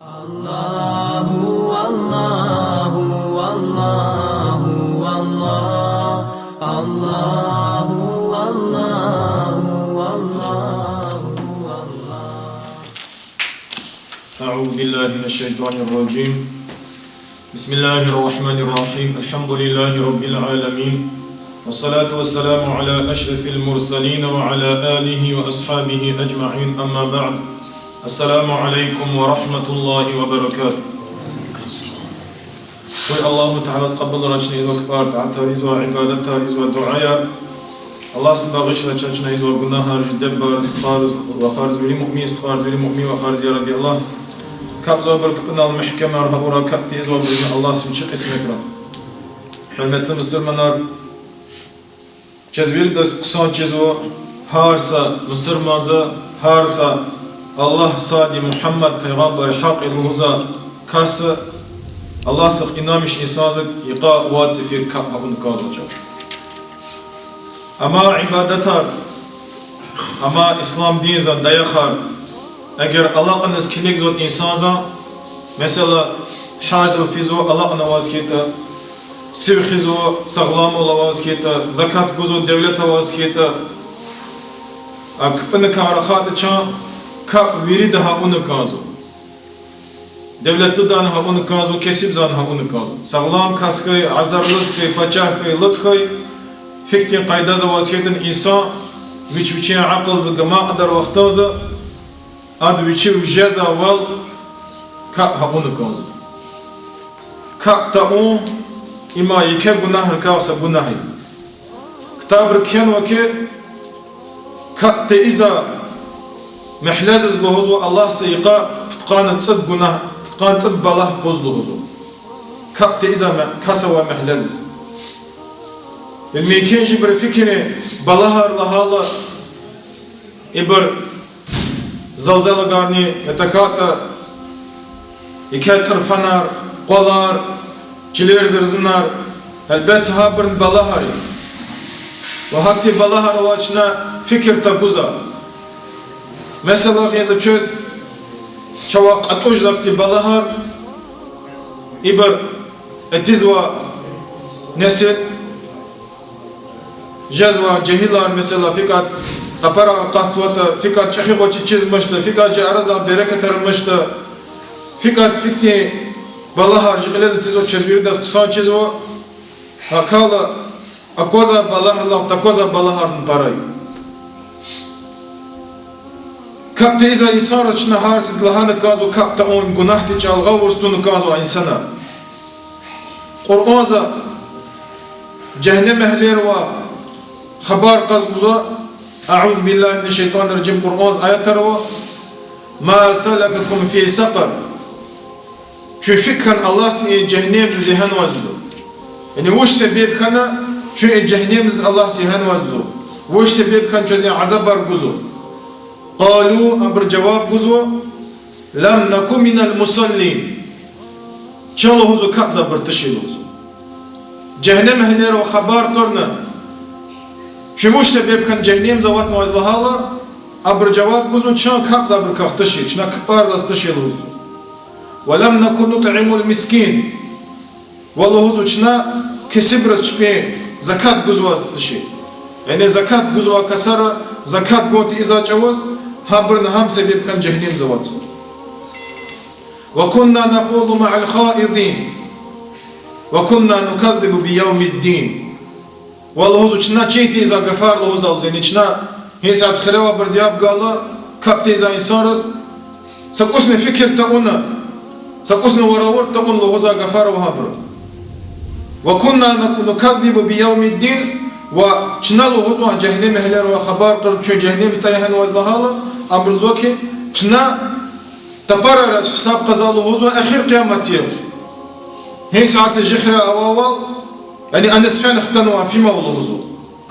Allahu Allahu Allahu Allah Allahu Allahu Allahu Allah. أعوذ بالله من الشيطان الرجيم. بسم الله الرحمن الرحيم. الحمد لله رب العالمين، والصلاة والسلام على أشرف المرسلين وعلى آله وأصحابه أجمعين. أما بعد، السلام عليكم ورحمة الله وبركاته. الله تعالى تقبل رجني وكبار تعتريز وعبادة تاريز ودعاء الله سبحانه رجني وقناه جدبار استخار وخارج بلي مؤمن استخار بلي مؤمن وخارج يا ربي الله كابزو بركبنا المحكمة رهورا كابتيز وبرنا الله سبحانه اسمتنا حرمت المسلمانار جزبير دس قصان جزو هارسا مصر مازا هارسا Allah sadi Muhammed peygamber hak ilmuza kası Allah sık inamış insanlık yıka vazife kapağını kalacak. Ama ibadetar ama İslam dinizden dayakar eğer Allah'ınız kilik zot insanza mesela hacıl fizo Allah'ına vazgeçte sivhizo sağlam ola vazgeçte zakat guzo devlete vazgeçte akıpını karahat çan kap veri daha onu kazo. Devleti dan ha onu kazo, kesip zan ha onu kazo. Sağlam kaskay, azarlıskay, paçahkay, lıtkay, fikti qaydaza vazgeçten insan, viçviçe akıl zıgıma kadar vaxtazı, ad viçi vijeza val, kap ha onu kazo. Kap ta on, ima yike günah kağsa günahi. Kitab rıkhen vaki, kap te iza, محلازز لهزو الله سيقا تقان تصد جناه تقان تصد بالله قز لهزو كابت إذا كسوا محلازز الميكين جبر فكرة بالهار لهالا إبر زلزال قارني يتكاتا يكاتر فنار قولار جلير زرزنار البيت هابرن بالهاري وهكتي بالهار واجنا فكر تبوزا Mesela yazı çöz çavak atoş zakti balahar ibar etizva nesil cezva cehilar mesela fikat kapara qatsvata fikat çakhi qoçi çizmişti fikat caraza bereket ermişti fikat fikti balahar jilede tizo çezviri das kısa çizvo hakala akoza balaharla takoza balaharın parayı kapta iza insan raçına harsid lahana kazo kapta on günah ti çalga vurstunu kazo insana. Kur'an'za cehennem ehlileri var. Haber kazbuza A'udhu billahi mineşşeytanirracim Kur'an ayetleri var. Ma salakakum fi saqar. Çünkü fikran Allah size cehennem zihan vazzo. Yani vuş sebep kana çünkü cehennem Allah zihan vazzo. Vuş sebep kan çöze azab var guzo. قالوا أمر جواب بزو لم نكن من المصلين شالله هزو كابزا برتشيلو جهنم هنير وخبار قرنا شموش سبب كان جهنم زوات موازلها أمر جواب بزو شان كابزا بركاختشي شنا كبار زاستشيلو ولم نكن نطعم المسكين والله هزو شنا كسبرس شبه زكاة بزو زاستشي يعني زكاة بزو كسر زكاة قوت إذا جواز هابرنا هم سبب كان جهنم زواتو وكنا نخوض مع الخائضين وكنا نكذب بيوم الدين والله هزو چنا چيتي إذا غفار له هزو زيني چنا هيسات خلوة برزياب قالا كبت إذا إنسان رس سقوسنا فكر تقونا سقوسنا وراور تقون له هزو غفار وهابر وكنا نكذب بيوم الدين وچنا له هزو جهنم هلر وخبار قرب چون جهنم استيهن وزلها أمرزوكي چنا تبرر حساب قضاء له هزو أخير قيامة يوم هي ساعة الجخرة أول يعني أنا سفين اختنوا فيما له هزو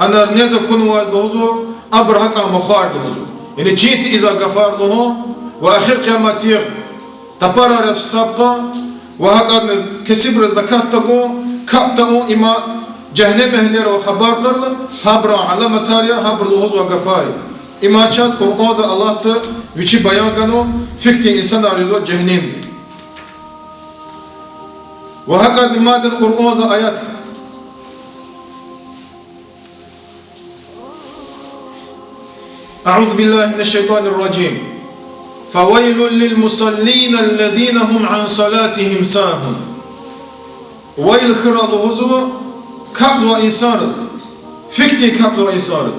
أنا نزل كون واز له هزو أبرهك مخار له هزو يعني جيت إذا غفار له وأخير قيامة يوم تبرر حساب وهكذا كسبر الزكاة تقو كابتو إما جهنم هنير وخبار قرل هبرا علامة تاريا هبر لهوز وغفاري إما چاز قرآن الله سه وچی بیان کنو فکر انسان آرزو جهنم وهكذا مادة القرآن آيات أعوذ بالله من الشيطان الرجيم فويل للمصلين الذين هم عن صلاتهم ساهون ويل خرال هزو كبز وإنسارز فكتي كبز وإنسارز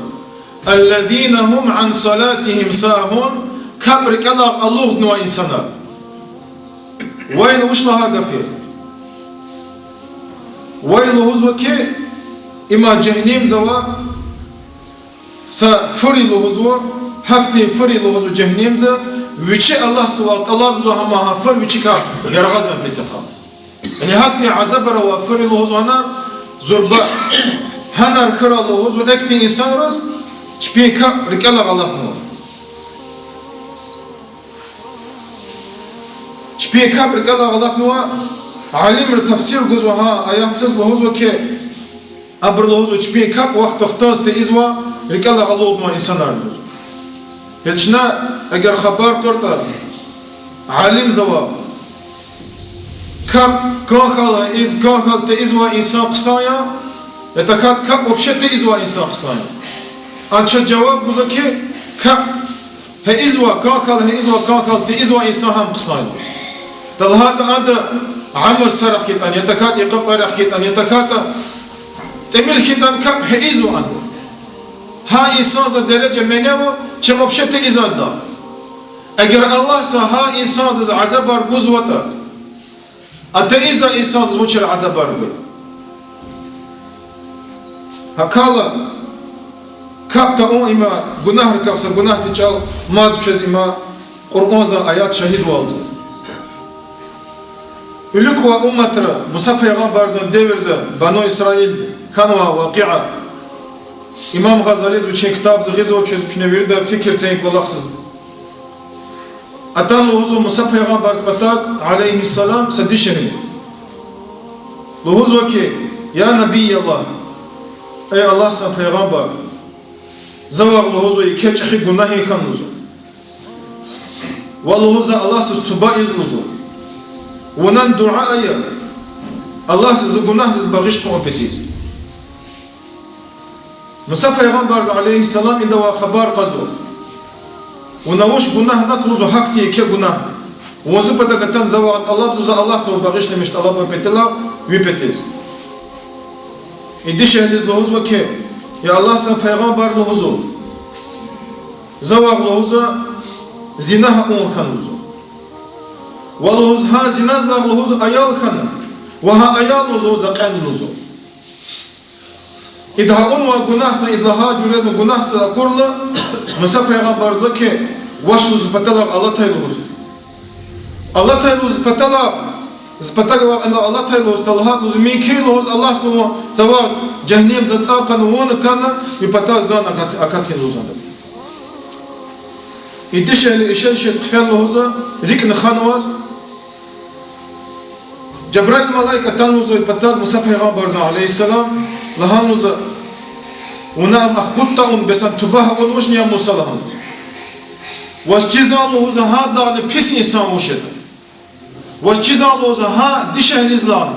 الذين هم عن صلاتهم ساهون كبرك الله نوع إنسانا ويل وش لها قفير ويل هزو كي إما جهنم زوا سفري لهزو حقتي فري لهزو جهنم زوا ويشي الله سوات الله زو هما هفر ويشي كا يرغزن تتخا يعني حقتي عذاب روا فري لهزو هنار زربا هنار خرا لهزو اكتي إنسان رس شبين كا ركالة الله نور شبين كا ركالة الله نور علم التفسير جزوها آيات سز لهزو كي أبر لهزو شبين كا وقت اختاز تيزوا ركالة الله نور إنسان رس هلشنا اگر خبر کرده عالم زوا کب کاخل از کاخل تیزوا انسان قصایا اتکات کب وبشه تیزوا انسان قصایا آنچه جواب بوده که کب هیزوا کاخل تیزوا انسان هم قصایا دلهات آن عمر سرخ کیتان یتکات یقب رخ کیتان یتکات تمل کیتان کب هیزوا آن ها انسان ز درجه منو چه وبشه تیزاد دا اگر الله سها انسان ز عذاب بر بوزوتا اتیزا انسان ز وچر عذاب بر بو هکالا کپتا اون اما گناه رکافسا گناه تچال ماد بشز اما قرآن ز آیات شهید والز ülükwa ummatı Musa peygamberzan devirze Banu İsrail kanwa vakia İmam Gazali bu kitap zgızo çözüçüne bir de fikir çeyik olaksız atan luhuzu Musa peygamber batak aleyhisselam sadişerim luhuzu ki ya Nebiyallah ey Allah sen peygamber zavak luhuzu iki çeşi günah yıkan luhuzu ve luhuzu Allah siz tuba izluzu ونن دعاء الله سيز گناه سيز باغش قوم بتيز موسى پیغمبر عليه السلام إذا خبر قزو ونوش گناه نكلوزو حق تي كي گناه وزي بدا قتن زوات الله بزوز الله سو باغش نمشت الله بيتلا ويبتيز إدي شهلز لوز وكي يا الله سن پیغمبر لوزو زوات لوزو زنا اون كانوزو واللوز ها zinazla luz ayal kanı ve ha ayal luz zakan luz idha unwa gunahsa idha jurez gunahsa kurla Musa peygamber diyor ki vaş luz patalar Allah Teala luz Allah Teala luz patalar spataga anna Allah Teala luz talahat luz min ki luz Allah subhanahu zawa cehennem zatsa kanı won kanı bi patal zan akat luz idişeli işel şesfen luz rikn khanwaz Cebrail malaika tanluzu patak Musa peygamber aleyhisselam lahanuzu unam akhbutta besan tubaha unmuş niye Musa lahanuz wasçizanluzu ha dağını pis insan uşet wasçizanluzu ha dişehlizlan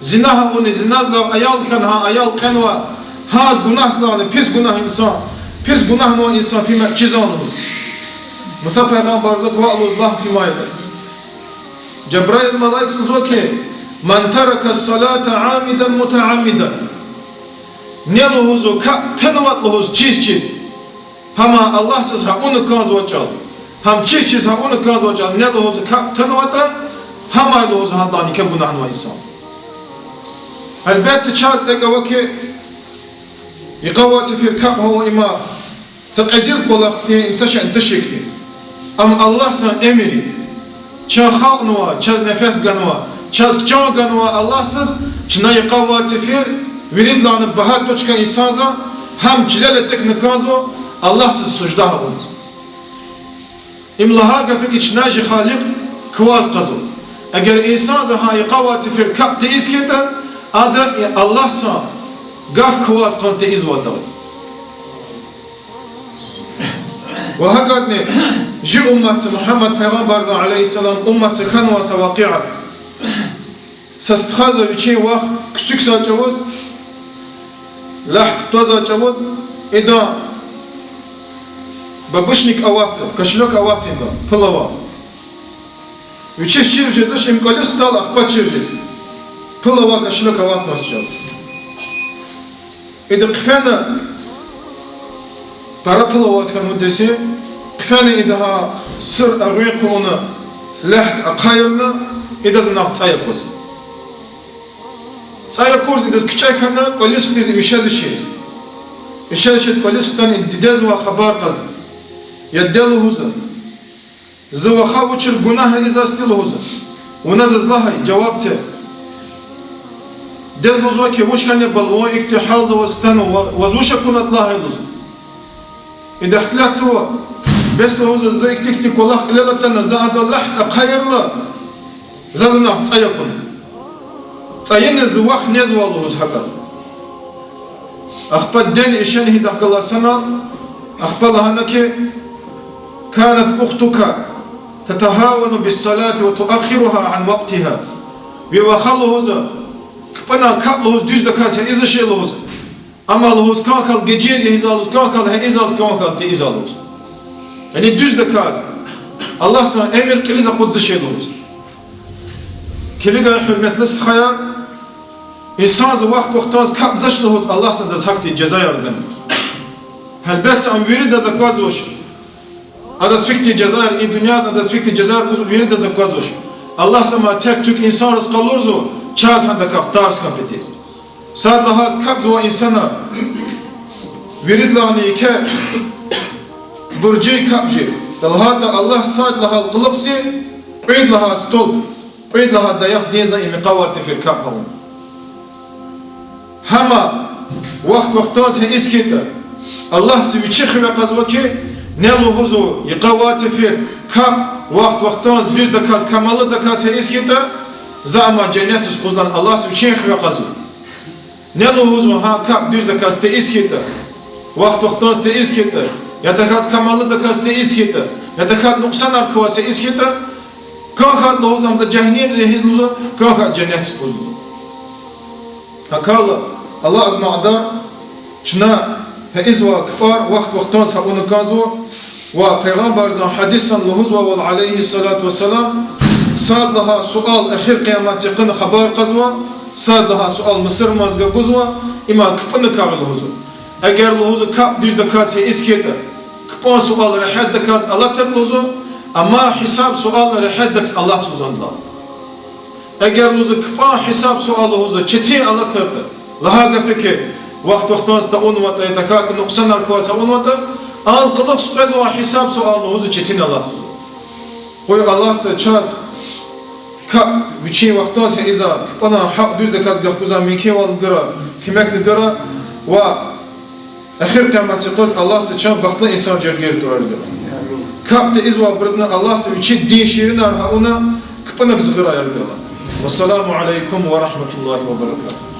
zinaha onu zinazla ayal kan ha ayal kanwa ha günahslan pis günah insan pis günah no insan fima çizanluzu Musa peygamber ve Allah fimayet Cebrail malaikası diyor ki Man teraka salata amiden mutaammiden ne luhuzu tanıvat luhuz çiz hama Allahsız ha onu kazvacal ham çiz ha onu kazvacal ne luhuzu tanıvata hama luhuzu Allah'ın ke günahını ve insan elbette çaz eka ki iqavati fir kab huwa ima saqajil qolaqti imsashan tashikti am Allah san emri çağ xalqnwa çaz nefes ganwa Çaz çağganwa Allahsız çınayı qavati fir viridlanı bahat toçka insanza ham çilele çekne kazo Allahsız sucda habund imlaha gafik içnaji halik kvaz qazo eğer insanza hay qavati fir kapte isketa adı Allahsa gaf kvaz qante izvada ve hakatne ji ummat Muhammed peygamber aleyhisselam ummat kanwa sawaqi'a sasthaza viçi vaq küçük saçavuz laht toza çavuz eda babışnik avatsı kaşlok avatsı eda pılava viçi şirjeza şimkalis tal akpa şirjez pılava kaşlok avatmaz çavuz eda kfana para pılava skan muddesi kfana eda sır ağıqı onu laht aqayırını eda zınav tsayakos tsayakos eda küçaykana kolis ktiz imişaz işiz işaz işit kolis ktan ididez ve haber qaz yaddelu huza zıvaha uçur günahı izastilu huza ona zazlahay cevap tse dez luzva ki vuşkane balvo iktihal zavazktan vazvuşa kunatlahay luz eda ihtilat suva bes huza za iktikti kolak ilalatan za adallah aqayırla zazınaq tsayakun tsayene zıvaq nezvalu huz hakal أخبت دين إشان هداك الله سنة أخبرها أنك كانت أختك تتهاون بالصلاة وتؤخرها عن وقتها بيوخله هذا كبنا كابله düz دكاسة إذا شيء له أما له كم كل جيز يهزالوز كم كل هيزالوز كم كل تيزالوز يعني düz دكاسة الله سان أمر كليزا قدس شيء له كليجا حرمتلس خيار İnsan vaxtdan kap zaşlıhoz Allah sana zakti ceza yargın. Halbet am veri da zakvazoş. Adas fikti ceza in dünya adas fikti ceza uz veri da zakvazoş. Allah sana tek tük insan rızqalurzu çaz handa kap tars kapetiz. Sad lahaz kap zo insana veridlani ke burji kapji. Dalhada Allah sad lahal qılıqsi qeyd lahaz tol qeyd lahad dayak deza imiqawati fil kap havun. Hama vaqtdan sen iskita Allah siviçi ve qazva ki ne luhuzu yqawati fi kap vaqtdan düz da kaz kamalı da kaz sen iskita zama cennet usquzdan Allah siviçi ve qazva ne luhuzu ha kap düz da kaz te iskita vaqtdan te iskita ya da kat kamalı da kaz te iskita ya da kat nuqsan arkavasi iskita kan luhuzu amza cehennem zehizluzu kan cennet usquzluzu hakala Allah azma'da şuna izva kfar vaqtdan sabunu kazu ve peygamber zan hadisan luhuz ve aleyhissalatu vesselam sadlaha sual ahir kıyamet yakın haber kazva sadlaha sual Mısır mazga guzva ima kıpını kağıl luhuzu eğer luhuzu kap düzde kase iskete kıpan sual rehaddek kaz Allah ter luhuzu ama hisab sual rehaddek Allah suzanda eğer luhuzu kıpan hisab sual luhuzu çeti Allah terdi laha gafeke vaqtdan sta onwata yatakat nuqsan arkasa onwata al qılıq suqaz ve hisab sual luhuzu çetin Allah koy Allah se çaz kap viçi vaqtdan se iza bana haq düzde kaz gafkuza minki val gira kimekni gira ve ahir kıyamet siqaz Allah se çaz baxtın insan jergeri turardı kap te izva brizna Allah se viçi din şirin arha ona kıpana zıgıra yargıla. Vesselamu aleykum ve rahmetullahi ve berekatuhu.